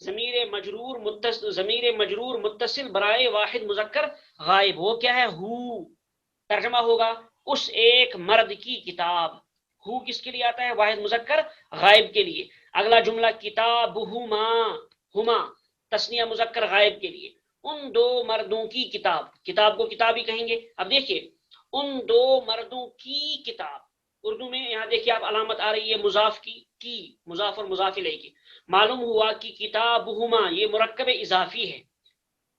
ضمیر مجرور متصل برائے واحد مذکر غائب، وہ کیا ہے؟ ہو، ترجمہ ہوگا اس ایک مرد کی کتاب۔ ہو کس کے لیے آتا ہے؟ واحد مذکر غائب کے لیے۔ اگلا جملہ کتابہما، ہما تسنیہ مذکر غائب کے لیے، ان دو مردوں کی کتاب، کتاب کو کتاب ہی کہیں گے۔ اب دیکھیے ان دو مردوں کی کتاب، اردو میں یہاں دیکھیے آپ علامت آ رہی ہے مضاف کی مضاف اور مضاف الیہ کی، معلوم ہوا کہ کتابہما یہ مرکب اضافی ہے،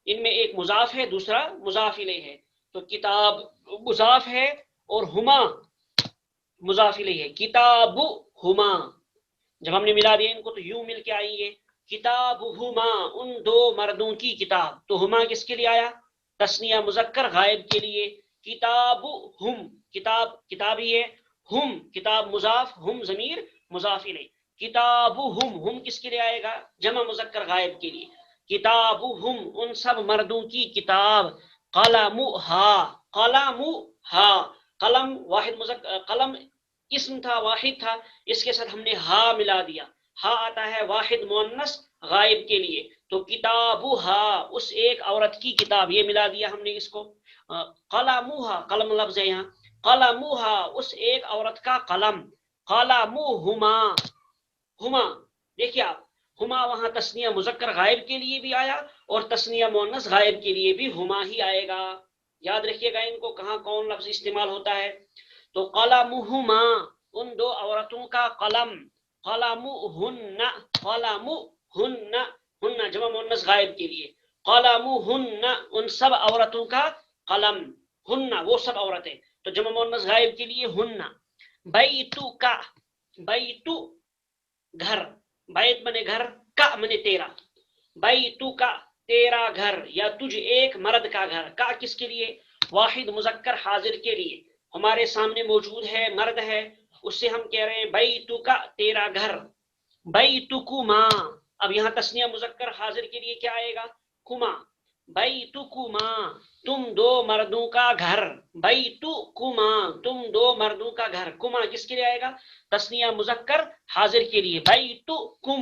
ان میں ایک مضاف ہے دوسرا مضاف الیہ ہے، تو کتاب مضاف ہے اور ہما مضاف الیہ ہے، کتابہما جب ہم نے ملا دیا ان کو تو یوں مل کے آئیں گے، کتابہما ان دو مردوں کی کتاب، تو ہما کس کے لیے آیا؟ تسنیہ مذکر غائب کے لیے۔ کتابہم کتاب کتاب ہی ہے، ہم کتاب مضاف، ہم ضمیر مضاف الیہ، کتابہم ہم کس کے لیے آئے گا؟ جمع مذکر غائب کے لیے۔ کتابہم ان سب مردوں کی کتاب، قلمہا قلمہا قلم واحد مذکر، قلم اسم تھا واحد تھا، اس کے ساتھ ہم نے ہا ملا دیا، ہا آتا ہے واحد مؤنث غائب کے لیے، تو کتابہا اس ایک عورت کی کتاب، یہ ملا دیا ہم نے اس کو۔ قلمہا قلم لفظ ہے یہاں، قلمہا اس ایک عورت کا قلم، قلمہما ہما دیکھیے آپ، ہما وہاں تسنیہ مذکر غائب کے لیے بھی آیا اور تسنیہ مؤنث غائب کے لیے بھی ہما ہی آئے گا، یاد رکھیے گا ان کو کہاں کون لفظ استعمال ہوتا ہے۔ تو قلمہما ان دو عورتوں کا قلم، قلمہن قلمہن ہن جمع مؤنث غائب کے لیے، قلمہن ان سب عورتوں کا قلم، ہن وہ سب عورتیں، تو جمع مؤنث غائب کے لیے ہن۔ بیتک بیتو گھر، بیت بنے گھر، کا منے تیرا، بیتک تیرا گھر یا تجھ ایک مرد کا گھر، کا کس کے لیے؟ واحد مذکر حاضر کے لیے، ہمارے سامنے موجود ہے مرد ہے، اس سے ہم کہہ رہے ہیں بیتک تیرا گھر، بیتکما اب یہاں تسنیہ مذکر حاضر کے لیے کیا آئے گا؟ کما، بیتکما تم دو مردوں کا گھر، بیتکما تم دو مردوں کا گھر، کما کس کے لیے آئے گا؟ تسنیہ مذکر حاضر کے لیے، بیتکم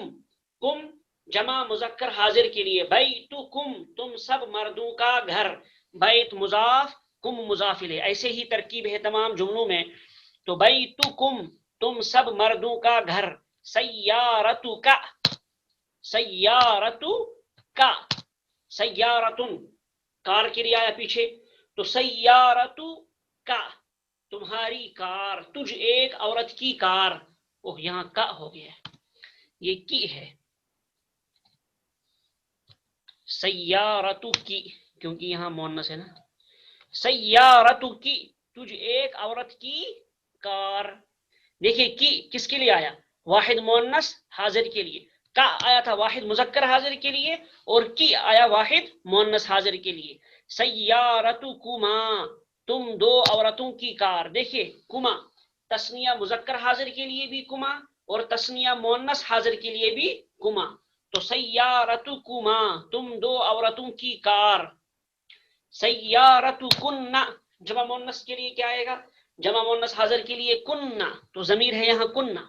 کم جمع مذکر حاضر کے لیے، بیتکم تم سب مردوں کا گھر، بیت مضاف کم مضاف الیہ، ایسے ہی ترکیب ہے تمام جملوں میں، تو بیتکم تم سب مردوں کا گھر، سیارتک سیارتک سیارتن کار کے لیے آیا پیچھے، تو سیارتک تمہاری کار، تجھ ایک عورت کی کار، اوہ یہاں کا ہو گیا، یہ کی ہے، سیارتو کی کیونکہ یہاں مؤنث ہے نا، سیارتو کی تجھ ایک عورت کی کار، دیکھیے کی کس کے لیے آیا؟ واحد مؤنث حاضر کے لیے، کا آیا تھا واحد مذکر حاضر کے لیے اور کی آیا واحد مؤنث حاضر کے لیے۔ سیارتکما تم دو عورتوں کی کار، دیکھیے کما تسنیہ مذکر حاضر کے لیے بھی کما اور تسنیہ مؤنث حاضر کے لیے بھی کما، تو سیارتکما تم دو عورتوں کی کار، سیارتکن جمع مؤنث کے لیے کیا آئے گا؟ جمع مؤنث حاضر کے لیے کننا، تو ضمیر ہے یہاں کننا،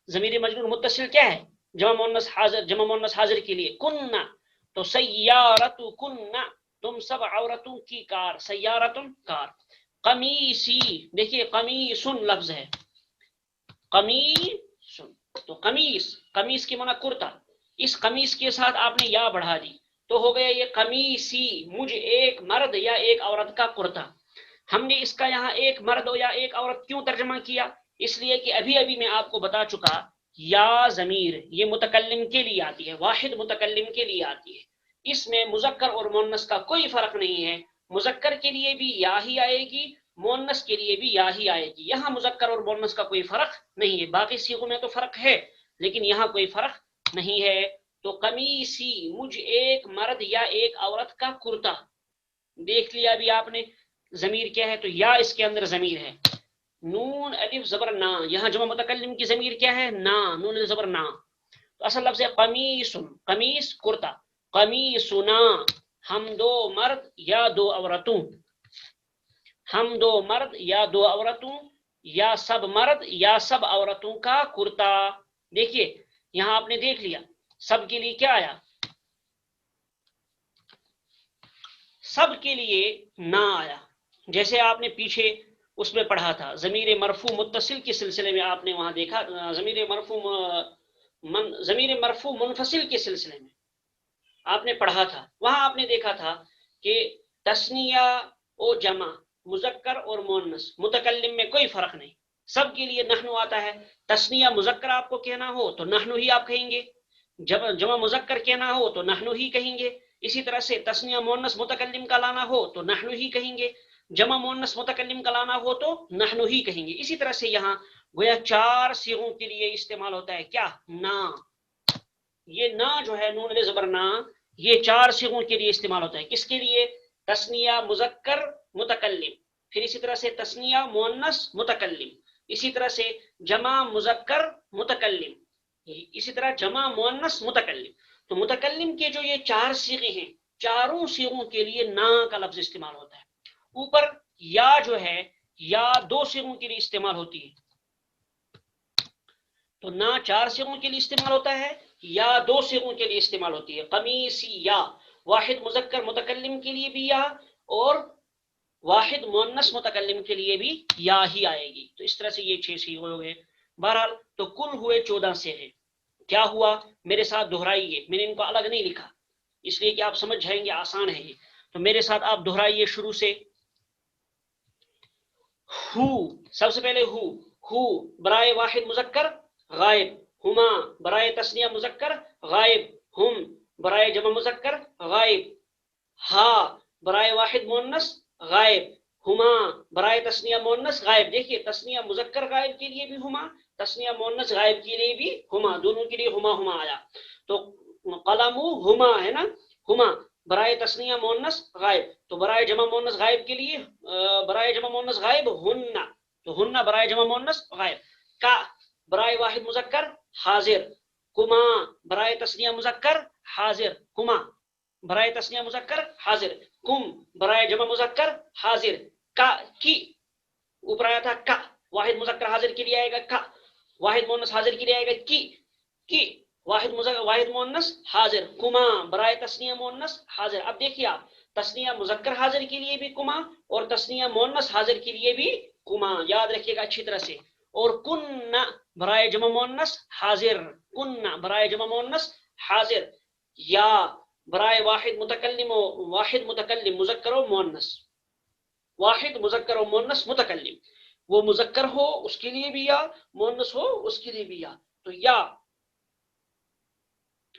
ضمیر مجرور متصل کیا ہے؟ جمع مؤنث حاضر کے لیے کننا، تو سیارتکن تم سب عورتوں کی کار، سیارتن کار۔ قمیصی دیکھیے قمیصن لفظ ہے، قمیصن تو قمیص، قمیص کے معنی کرتا، اس قمیص کے ساتھ آپ نے یا بڑھا دی تو ہو گیا یہ قمیصی مجھ ایک مرد یا ایک عورت کا کرتا۔ ہم نے اس کا یہاں ایک مرد یا ایک عورت کیوں ترجمہ کیا؟ اس لیے کہ ابھی میں آپ کو بتا چکا یا ضمیر یہ متکلم کے لیے آتی ہے، واحد متکلم کے لیے آتی ہے، اس میں مذکر اور مؤنث کا کوئی فرق نہیں ہے، مذکر کے لیے بھی یا ہی آئے گی، مؤنث کے لیے بھی یا ہی آئے گی، یہاں مذکر اور مؤنث کا کوئی فرق نہیں ہے، باقی صیغوں میں تو فرق ہے لیکن یہاں کوئی فرق نہیں ہے۔ تو قمیصی مجھ ایک مرد یا ایک عورت کا کرتا، دیکھ لیا ابھی آپ نے ضمیر کیا ہے، تو یا اس کے اندر ضمیر ہے، نون الف زبر نا، یہاں جمع متکلم کی ضمیر کیا ہے؟ نا، نون الف زبر نا، تو اصل لفظ ہے قمیص، قمیص کرتا، قمیصنا ہم دو مرد یا دو عورتوں، ہم دو مرد یا دو عورتوں، یا سب مرد یا سب عورتوں کا کرتا، دیکھیے یہاں آپ نے دیکھ لیا سب کے لیے کیا آیا؟ سب کے لیے نا آیا، جیسے آپ نے پیچھے اس میں پڑھا تھا ضمیر مرفوع متصل کے سلسلے میں، آپ نے وہاں دیکھا ضمیر مرفوع منفصل کے سلسلے میں آپ نے پڑھا تھا، وہاں آپ نے دیکھا تھا کہ تثنیہ و جمع، مذکر اور مؤنث، متکلم میں کوئی فرق نہیں، سب کے لیے نحنو آتا ہے۔ تثنیہ مذکر آپ کو کہنا ہو تو نحنو ہی آپ کہیں گے، جمع مذکر کہنا ہو تو نحنو ہی کہیں گے، اسی طرح سے تثنیہ مؤنث متکلم کا لانا ہو تو نحنو ہی کہیں گے، جمع مؤنث متکلم کا لانا ہو تو نحنو ہی کہیں گے۔ اسی طرح سے یہاں گویا 4 صیغوں کے لیے استعمال ہوتا ہے کیا؟ نا۔ یہ نا جو ہے نون علیہ زبر نا، یہ 4 صیغوں کے لیے استعمال ہوتا ہے۔ کس کے لیے؟ تثنیہ مذکر متکلم، پھر اسی طرح سے تثنیہ مؤنث متکلم، اسی طرح سے جمع مذکر متکلم، اسی طرح جمع مؤنث متکلم۔ تو متکلم کے جو یہ 4 صیغے ہیں، چاروں صیغوں کے لیے نا کا لفظ استعمال ہوتا ہے۔ اوپر یا جو ہے یا 2 صیغوں کے لیے استعمال ہوتی ہے، تو نا 4 صیغوں کے لیے استعمال ہوتا ہے، یا 2 صیغوں کے لیے استعمال ہوتی ہے۔ قمیصی یا، واحد مذکر متکلم کے لیے بھی یا، اور واحد مؤنث متکلم کے لیے بھی یا ہی آئے گی۔ تو اس طرح سے یہ 6 صیغے ہو گئے۔ بہرحال تو کل ہوئے 14 صیغے۔ کیا ہوا؟ میرے ساتھ دہرائیے، میں نے ان کو الگ نہیں لکھا اس لیے کہ آپ سمجھ جائیں گے، آسان ہے یہ، تو میرے ساتھ آپ دہرائیے شروع سے۔ ہو، سب سے پہلے ہو برائے واحد مذکر غائب، ہما برائے تثنیہ مذکر غائب، ہم برائے جمع مذکر غائب، ہا برائے واحد مؤنث غائب، ہما برائے تثنیہ مؤنث غائب۔ دیکھیے تثنیہ مذکر غائب کے لیے بھی ہما، تثنیہ مؤنث غائب کے لیے بھی ہما، دونوں کے لیے ہما ہما آیا۔ تو قلم ہما ہے نا، ہما برائے تثنیہ مؤنث غائب، تو برائے جمع مؤنث غائب کے لیے برائے جمع مؤنث غائب ہن، تو ہن برائے جمع مؤنث غائب۔ کا برائے واحد مذکر حاضر، کما برائے تثنیہ مذکر حاضر، کما برائے تثنیہ مذکر حاضر، کم برائے جمع مذکر حاضر، کا کی اوپر آیا تھا کا، واحد مذکر حاضر کے لیے آئے گا کا، واحد مؤنث حاضر کے لیے آئے گا کی واحد مؤنث حاضر، کما برائے تثنیہ مؤنث حاضر۔ اب دیکھیے آپ تثنیہ مذکر حاضر کے لیے بھی کما اور تثنیہ مؤنث حاضر کے لیے بھی کما، یاد رکھیے گا اچھی طرح سے۔ اور کن برائے جمع مؤنث حاضر، کن برائے جمع مؤنث حاضر، یا برائے واحد متکلم مذکر و مؤنث، واحد مذکر و مؤنث متکلم، وہ مذکر ہو اس کے لیے بھی یا، مؤنث ہو اس کے لیے بھی یا۔ تو یا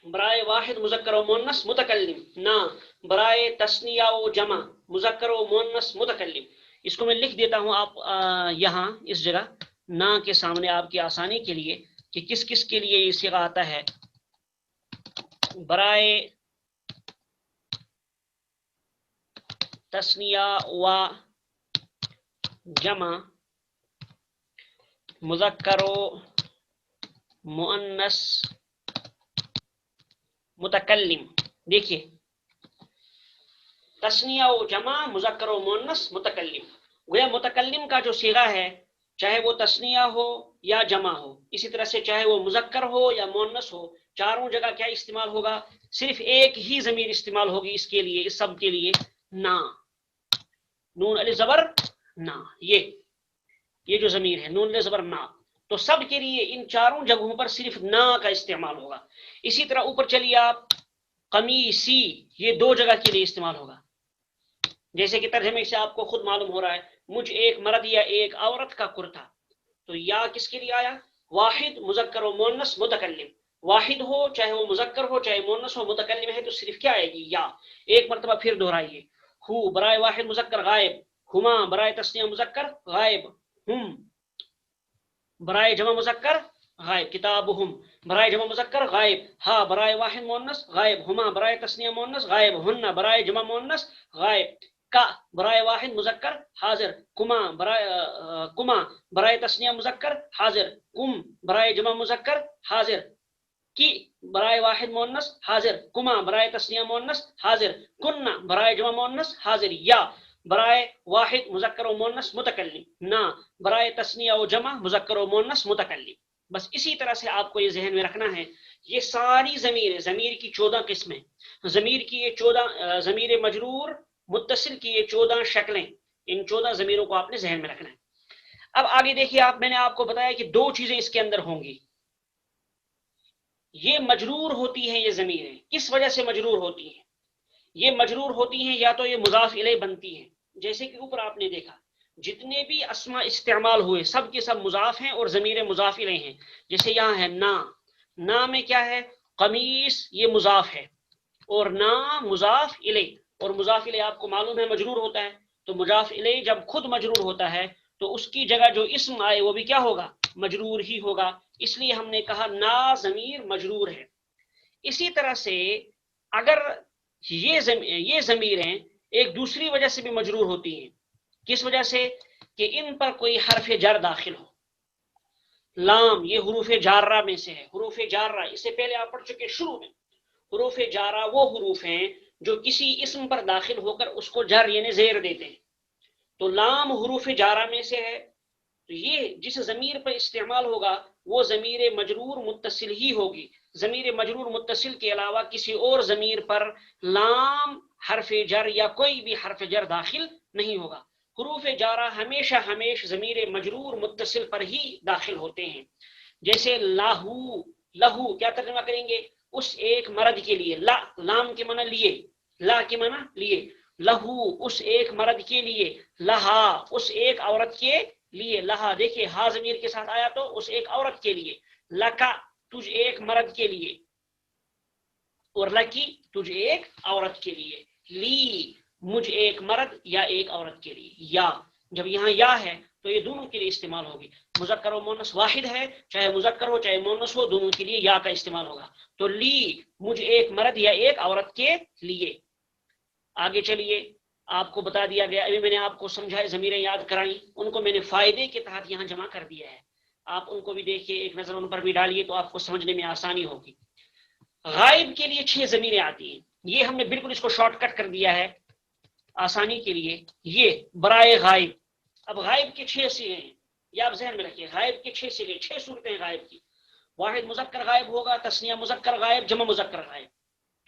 برائے واحد مذکر و مؤنث متکلم، نا برائے تثنیہ و جمع مذکر و مؤنث متکلم۔ اس کو میں لکھ دیتا ہوں آپ یہاں اس جگہ نا کے سامنے آپ کی آسانی کے لیے کہ کس کس کے لیے یہ صیغہ آتا ہے۔ برائے تثنیہ و جمع مذکر و مؤنث متکلم، دیکھیے تثنیہ و جمع مذکر و مؤنث متکلم، گویا متکلم کا جو صیغہ ہے چاہے وہ تثنیہ ہو یا جمع ہو، اسی طرح سے چاہے وہ مذکر ہو یا مؤنث ہو، چاروں جگہ کیا استعمال ہوگا؟ صرف ایک ہی ضمیر استعمال ہوگی اس کے لیے، اس سب کے لیے نا، نون علیہ زبر نا، یہ جو ضمیر ہے نون علیہ زبر نا، تو سب کے لیے ان چاروں جگہوں پر صرف نا کا استعمال ہوگا۔ اسی طرح اوپر چلیے آپ، قمیصی یہ 2 جگہ کے لیے استعمال ہوگا، جیسے کہ ترجمے سے آپ کو خود معلوم ہو رہا ہے، مجھ ایک مرد یا ایک عورت کا کرتا، تو یا کس کے لیے آیا؟ واحد مذکر و مؤنث متکلم، واحد ہو چاہے وہ مذکر ہو چاہے مؤنث ہو، متکلم ہے تو صرف کیا آئے گی؟ یا۔ ایک مرتبہ پھر دہرائیے، ہو برائے واحد مذکر غائب، ہما برائے تثنیہ مذکر غائب، ہم برائے جمع مذکر غائب، کتابہم برائے جمع مذکر غائب، ہا برائے واحد مؤنث غائب، ہما برائے تثنیہ مؤنث غائب، ہن برائے جمع مؤنث غائب، کا برائے واحد مذکر حاضر، کما برائے تثنیہ مذکر حاضر، کم برائے جمع مذکر حاضر، کی برائے واحد مؤنث حاضر، کما برائے تثنیہ مؤنث حاضر، کن برائے جمع مؤنث حاضر، یا برائے واحد مذکر و مؤنث متکلم، نا برائے تثنیہ و جمع مذکر و مؤنث متکلم۔ بس اسی طرح سے آپ کو یہ ذہن میں رکھنا ہے، یہ ساری ضمیر کی 14 قسمیں، ضمیر کی یہ 14 ضمیر مجرور متصل کی یہ 14 شکلیں، ان 14 ضمیروں کو آپ نے ذہن میں رکھنا ہے۔ اب آگے دیکھیے، میں نے آپ کو بتایا کہ دو چیزیں اس کے اندر ہوں گی، یہ مجرور ہوتی ہیں، یہ ضمیریں کس وجہ سے مجرور ہوتی ہیں؟ یہ مجرور ہوتی ہیں یا تو یہ مضاف الیہ بنتی ہیں، جیسے کہ اوپر آپ نے دیکھا جتنے بھی اسما استعمال ہوئے سب کے سب مضاف ہیں اور ضمیر مضاف الیہ ہیں۔ جیسے یہاں ہے نا میں کیا ہے؟ قمیص، یہ مضاف ہے، اور نا مضاف الیہ، اور مضاف الیہ آپ کو معلوم ہے مجرور ہوتا ہے، تو مضاف الیہ جب خود مجرور ہوتا ہے تو اس کی جگہ جو اسم آئے وہ بھی کیا ہوگا؟ مجرور ہی ہوگا، اس لیے ہم نے کہا نا ضمیر مجرور ہے۔ اسی طرح سے اگر یہ ضمیریں ایک دوسری وجہ سے بھی مجرور ہوتی ہیں، کس وجہ سے؟ کہ ان پر کوئی حرف جر داخل ہو۔ لام یہ حروف جارہ میں سے ہے، حروف جارہ اس سے پہلے آپ پڑھ چکے شروع میں، حروف جارہ وہ حروف ہیں جو کسی اسم پر داخل ہو کر اس کو جر یعنی زیر دیتے ہیں، تو لام حروف جارہ میں سے ہے، تو یہ جس ضمیر پر استعمال ہوگا وہ ضمیر مجرور متصل ہی ہوگی۔ ضمیر مجرور متصل کے علاوہ کسی اور ضمیر پر لام حرف جر یا کوئی بھی حرف جر داخل نہیں ہوگا۔ حروف جارہ ہمیشہ ضمیر مجرور متصل پر ہی داخل ہوتے ہیں، جیسے لہو کیا ترجمہ کریں گے؟ اس ایک مرد کے لیے، لام کے معنی لیے، لا کے معنی لیے، لہو اس ایک مرد کے لیے، لہا اس ایک عورت کے لیے، لہا دیکھیے ہا ضمیر کے ساتھ آیا تو اس ایک عورت کے لیے، لکا تجھ ایک مرد کے لیے، اور لکی تجھ ایک عورت کے لیے، لی مجھ ایک مرد یا ایک عورت کے لیے۔ یا جب یہاں یا ہے تو یہ دونوں کے لیے استعمال ہوگی، مذکر و مونس واحد ہے، چاہے مذکر ہو چاہے مونس ہو، دونوں کے لیے یا کا استعمال ہوگا۔ تو لی مجھ ایک مرد یا ایک عورت کے لیے۔ آگے چلیے، آپ کو بتا دیا گیا، ابھی میں نے آپ کو سمجھائے ضمیریں یاد کرائیں، ان کو میں نے فائدے کے تحت یہاں جمع کر دیا ہے، آپ ان کو بھی دیکھیے، ایک نظر ان پر بھی ڈالیے تو آپ کو سمجھنے میں آسانی ہوگی۔ غائب کے لیے 6 ضمیریں آتی ہیں، یہ ہم نے بالکل اس کو شارٹ کٹ کر دیا ہے آسانی کے لیے، یہ برائے غائب۔ اب غائب کے 6 صیغے ہیں، یہ آپ ذہن میں رکھیے، غائب کے 6 صیغے، 6 صورتیں غائب کی۔ واحد مذکر غائب ہوگا، تثنیہ مذکر غائب، جمع مذکر غائب،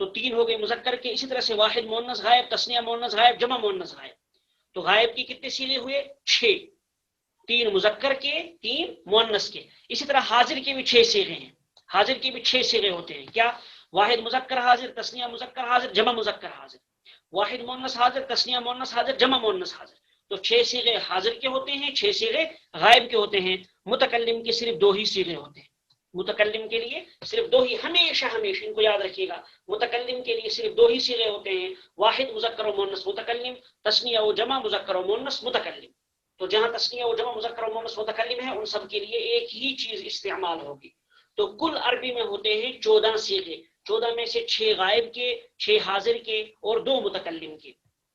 تو 3 ہو گئے مذکر کے۔ اسی طرح سے واحد مؤنث غائب، تثنیہ مؤنث غائب، جمع مؤنث غائب، تو غائب کی کتنے صیغے ہوئے؟ 6، 3 مذکر کے، 3 مؤنث کے۔ اسی طرح حاضر کے بھی 6 صیغے ہیں، حاضر کے بھی 6 صیغے ہوتے ہیں، کیا؟ واحد مذکر حاضر، تثنیہ مذکر حاضر، جمع مذکر حاضر، واحد مؤنث حاضر، تثنیہ مؤنث حاضر، جمع مؤنث حاضر، تو 6 صیغے حاضر کے ہوتے ہیں، 6 صیغے غائب کے ہوتے ہیں۔ متکلم کے صرف 2 ہی صیغے ہوتے ہیں، متکلم کے لیے صرف 2 ہی، ہمیشہ ان کو یاد رکھیے گا، متکلم کے لیے صرف 2 ہی صیغے ہوتے ہیں، واحد مذکر و مؤنث متکلم، تثنیہ و جمع مذکر و مؤنث متکلم۔ تو جہاں تثنیہ و جمع مذکر و مؤنث متکلم ہے ان سب کے لیے ایک ہی چیز استعمال ہوگی۔ تو کل عربی میں ہوتے ہیں 14 صیغے، 14 میں سے 6 غائب کے، 6 حاضر کے اور 2 متکلم کے۔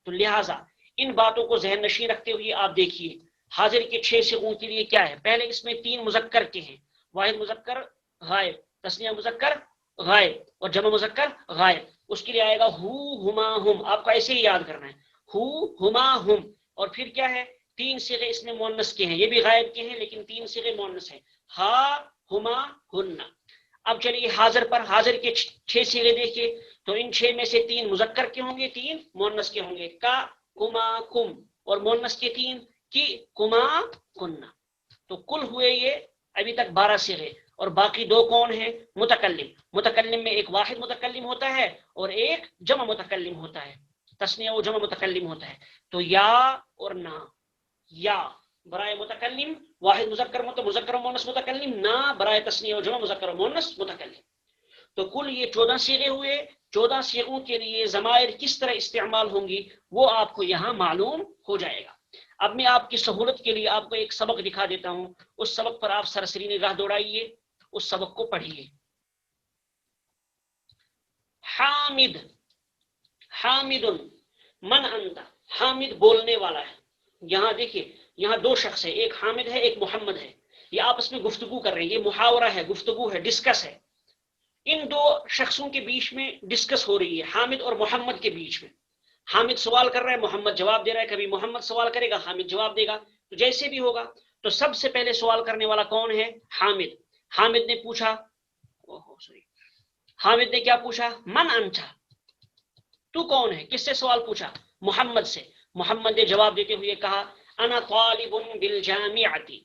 تو لہٰذا ان باتوں کو ذہن نشین رکھتے ہوئے آپ دیکھیے حاضر کے 6 صیغوں کے لیے کیا ہے۔ پہلے اس میں 3 مذکر کے ہیں، واحد مذکر غائب، تثنیہ مذکر غائب اور جمع مذکر غائب۔ اس کے لیے آئے گا ہو ہما ہم، آپ کو ایسے ہی یاد کرنا ہے، ہو ہما ہم۔ اور پھر کیا ہے؟ 3 صیغے اس میں مؤنث کے ہیں، یہ بھی غائب کے ہیں لیکن 3 صیغے مؤنث ہیں، ہا ہما ہن۔ اب چلیے حاضر پر، حاضر کے 6 صیغے دیکھیے، تو ان 6 میں سے 3 مذکر کے ہوں گے، 3 مؤنث کے ہوں گے، کا کما کم، اور مؤنث کے 3 کی کما کننا۔ تو کل ہوئے یہ ابھی تک 12 صیغے، اور باقی 2 کون ہیں؟ متکلم۔ متکلم میں ایک واحد متکلم ہوتا ہے اور ایک جمع متکلم ہوتا ہے، تثنیہ و جمع متکلم ہوتا ہے۔ تو یا اور نا، یا برائے متکلم واحد مذکر مذکر و مؤنث متکلم، نا برائے تثنیہ و جمع مذکر و مؤنث متکلم۔ تو کل یہ 14 صیغے ہوئے۔ 14 صیغوں کے لیے ضمائر کس طرح استعمال ہوں گی وہ آپ کو یہاں معلوم ہو جائے گا۔ اب میں آپ کی سہولت کے لیے آپ کو ایک سبق دکھا دیتا ہوں، اس سبق پر آپ سرسری نگاہ دوڑائیے، اس سبق کو پڑھیے۔ حامد، حامد من انت، حامد بولنے والا ہے۔ یہاں دیکھیے، یہاں 2 شخص ہے، ایک حامد ہے ایک محمد ہے، یہ آپس میں گفتگو کر رہے ہیں، یہ محاورہ ہے، گفتگو ہے، ڈسکس ہے۔ ان 2 شخصوں کے بیچ میں ڈسکس ہو رہی ہے، حامد اور محمد کے بیچ میں۔ حامد سوال کر رہا ہے، محمد جواب دے رہا ہے، کبھی محمد سوال کرے گا، حامد جواب دے گا، تو جیسے بھی ہوگا۔ تو سب سے پہلے سوال کرنے والا کون ہے؟ حامد۔ حامد نے پوچھا، حامد نے کیا پوچھا؟ من انت، تو کون ہے؟ کس سے سوال پوچھا؟ محمد سے. محمد نے جواب دیتے ہوئے کہا انا طالب بالجامعتی،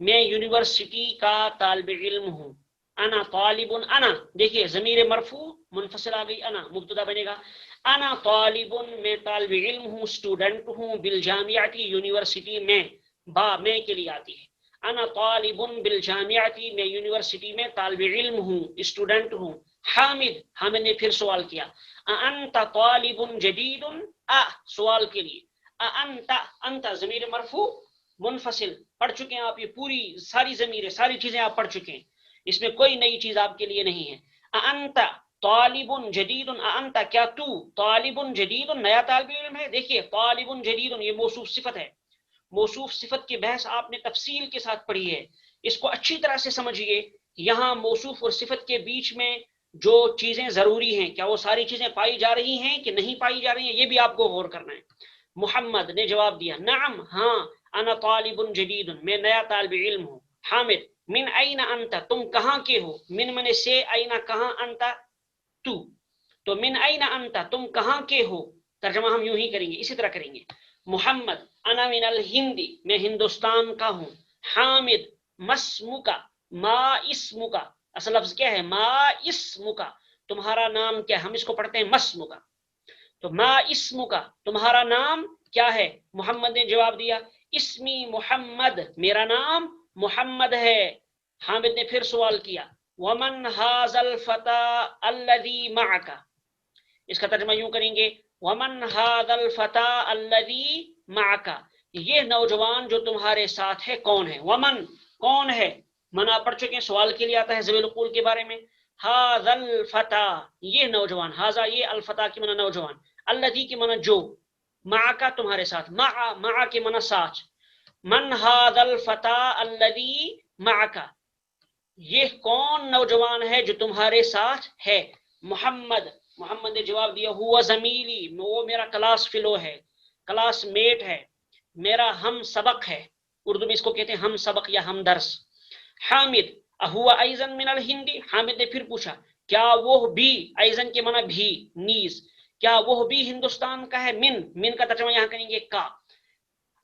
میں یونیورسٹی کا طالب علم ہوں. انا طالب، انا دیکھیے ضمیر مرفوع منفصل آ گئی، انا مبتدا بنے گا. انا طالب، میں طالب علم ہوں، اسٹوڈنٹ ہوں، بالجامعتی یونیورسٹی میں، با میں کے لیے آتی ہے. انا طالب بالجامعتی، میں یونیورسٹی میں طالب علم ہوں، اسٹوڈنٹ ہوں. حامد، حامد نے پھر سوال کیا انت طالب جدید، سوال کے لیے. انت، انت ضمیر مرفوع منفصل، پڑھ چکے ہیں آپ یہ پوری ساری ضمیریں، ساری چیزیں آپ پڑھ چکے ہیں، اس میں کوئی نئی چیز آپ کے لیے نہیں ہے. انت طالب جدید، انت کیا تو طالب جدید نیا طالب علم ہے. دیکھیے طالب جدید یہ موصوف صفت ہے، موصوف صفت کی بحث آپ نے تفصیل کے ساتھ پڑھی ہے، اس کو اچھی طرح سے سمجھیے. یہاں موصوف اور صفت کے بیچ میں جو چیزیں ضروری ہیں، کیا وہ ساری چیزیں پائی جا رہی ہیں کہ نہیں پائی جا رہی ہیں، یہ بھی آپ کو غور کرنا ہے. محمد نے جواب دیا نعم، ہاں، انا طالب جدید، میں نیا طالب علم ہوں. حامد من این انت، تم کہاں کے ہو. من من سے، این کہاں، انت تو من این انت، تم کہاں کے ہو. ترجمہ ہم یوں ہی کریں گے، اسی طرح کریں گے. محمد انا من الہندی، میں ہندوستان کا ہوں. حامد مسمکا، ما اسمکا، اصل لفظ کیا ہے، ما اسمکا، تمہارا نام کیا ہے. ہم اس کو پڑھتے ہیں مسمکا، تو ما اسمکا، تمہارا نام کیا ہے. محمد نے جواب دیا اسمی محمد، میرا نام محمد ہے. حامد نے پھر سوال کیا ومن ھذا الفتى الذي معك، اس کا ترجمہ یوں کریں گے ومن ھذا الفتى الذي معك، یہ نوجوان جو تمہارے ساتھ ہے کون ہے. ومن کون ہے، منا پڑھ چکے ہیں، سوال کے لیے آتا ہے ذوی القول کے بارے میں. ھذا الفتى یہ نوجوان، ھذا یہ الفتى کی منا نوجوان، الذي کی منا جو، معك تمہارے ساتھ، مع کے منا ساتھ. من ھذا الفتى الذي معك، یہ کون نوجوان ہے جو تمہارے ساتھ ہے. محمد، محمد نے جواب دیا ہوا زمیلی، وہ میرا کلاس فیلو ہے، کلاس میٹ ہے، میرا ہم سبق ہے. اردو میں اس کو کہتے ہیں ہم سبق یا ہم درس. حامد اہوا ایضا من الہندی، حامد نے پھر پوچھا کیا وہ بھی، ایضا کے معنی بھی، نیز، کیا وہ بھی ہندوستان کا ہے. من کا ترجمہ یہاں کریں گے کا.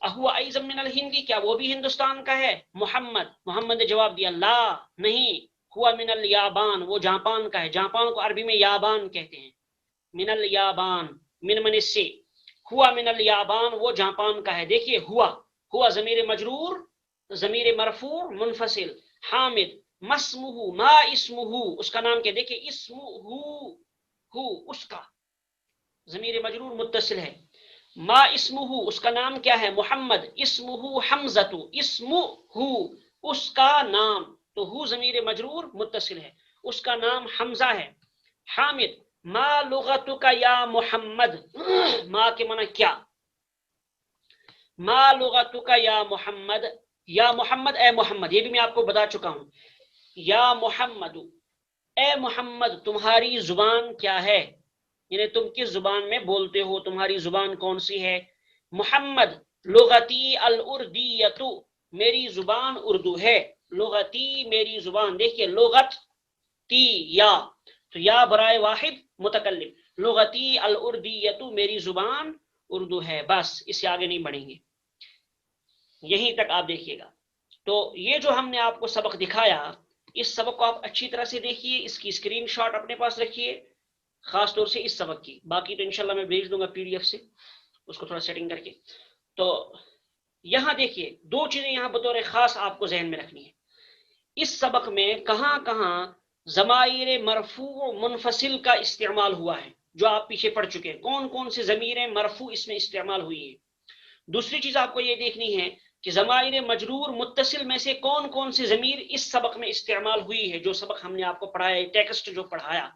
اہوا ایضا من الہندی، کیا وہ بھی ہندوستان کا ہے. محمد، محمد نے جواب دیا لا نہیں، ہوا من الیابان، وہ جاپان کا ہے. جاپان کو عربی میں یابان کہتے ہیں. من الیابان، من سے، ہوا من الیابان، وہ جاپان کا ہے. دیکھیے ہوا ضمیر مجرور، ضمیر مرفوع منفصل. حامد مسمہ، ما اسمہ، اس کا نام کیا. دیکھیے اسمہ، اس کا ضمیر مجرور متصل ہے. ما اسمہ، اس کا نام کیا ہے. محمد اسمہ حمزۃ، اسمہ اس کا نام، تو ہو ضمیر مجرور متصل ہے، اس کا نام حمزہ ہے. حامد ما لغتک یا محمد، ما کے معنی کیا. ما لغتک یا محمد، یا محمد اے محمد، یہ بھی میں آپ کو بتا چکا ہوں. یا محمد اے محمد، تمہاری زبان کیا ہے، یعنی تم کس زبان میں بولتے ہو، تمہاری زبان کون سی ہے. محمد لغتی الاردیۃ، میری زبان اردو ہے. لغتی میری زبان، دیکھیے لغت تی یا، تو یا برائے واحد متکلم. لغتی الاردیۃ، میری زبان اردو ہے. بس اس سے آگے نہیں بڑھیں گے، یہیں تک آپ دیکھیے گا. تو یہ جو ہم نے آپ کو سبق دکھایا، اس سبق کو آپ اچھی طرح سے دیکھیے، اس کی اسکرین شاٹ اپنے پاس رکھیے، خاص طور سے اس سبق کی. باقی تو انشاءاللہ میں بھیج دوں گا PDF سے، اس کو تھوڑا سیٹنگ کر کے. تو یہاں دیکھیے دو چیزیں یہاں بطور خاص آپ کو ذہن میں رکھنی ہے. اس سبق میں کہاں کہاں ضمائر مرفوع منفصل کا استعمال ہوا ہے، جو آپ پیچھے پڑھ چکے ہیں، کون کون سے ضمیریں مرفوع اس میں استعمال ہوئی ہیں. دوسری چیز آپ کو یہ دیکھنی ہے کہ ضمائر مجرور متصل میں سے کون کون سے ضمیر اس سبق میں استعمال ہوئی ہے. جو سبق ہم نے آپ کو پڑھایا، ٹیکسٹ جو پڑھایا،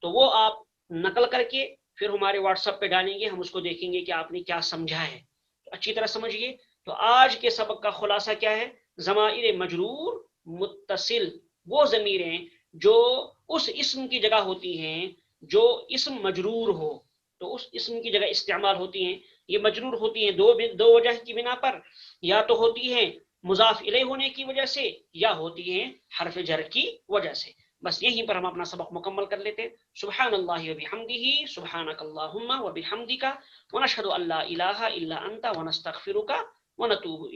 تو وہ آپ نقل کر کے پھر ہمارے واٹس ایپ پہ ڈالیں گے، ہم اس کو دیکھیں گے کہ آپ نے کیا سمجھا ہے. تو اچھی طرح سمجھیے. تو آج کے سبق کا خلاصہ کیا ہے، ضمائر مجرور متصل وہ ضمیریں جو اس اسم کی جگہ ہوتی ہیں جو اسم مجرور ہو، تو اس اسم کی جگہ استعمال ہوتی ہیں. یہ مجرور ہوتی ہیں دو وجہ کی بنا پر، یا تو ہوتی ہیں مضاف الیہ ہونے کی وجہ سے، یا ہوتی ہیں حرف جر کی وجہ سے. بس یہیں پر ہم اپنا سبق مکمل کر لیتے ہیں. سبحان اللہ و بحمدہ، سبحانک اللہم و بحمدک، ونشہد ان لا الہ الا انت ونستغفرک ونتوب الیک.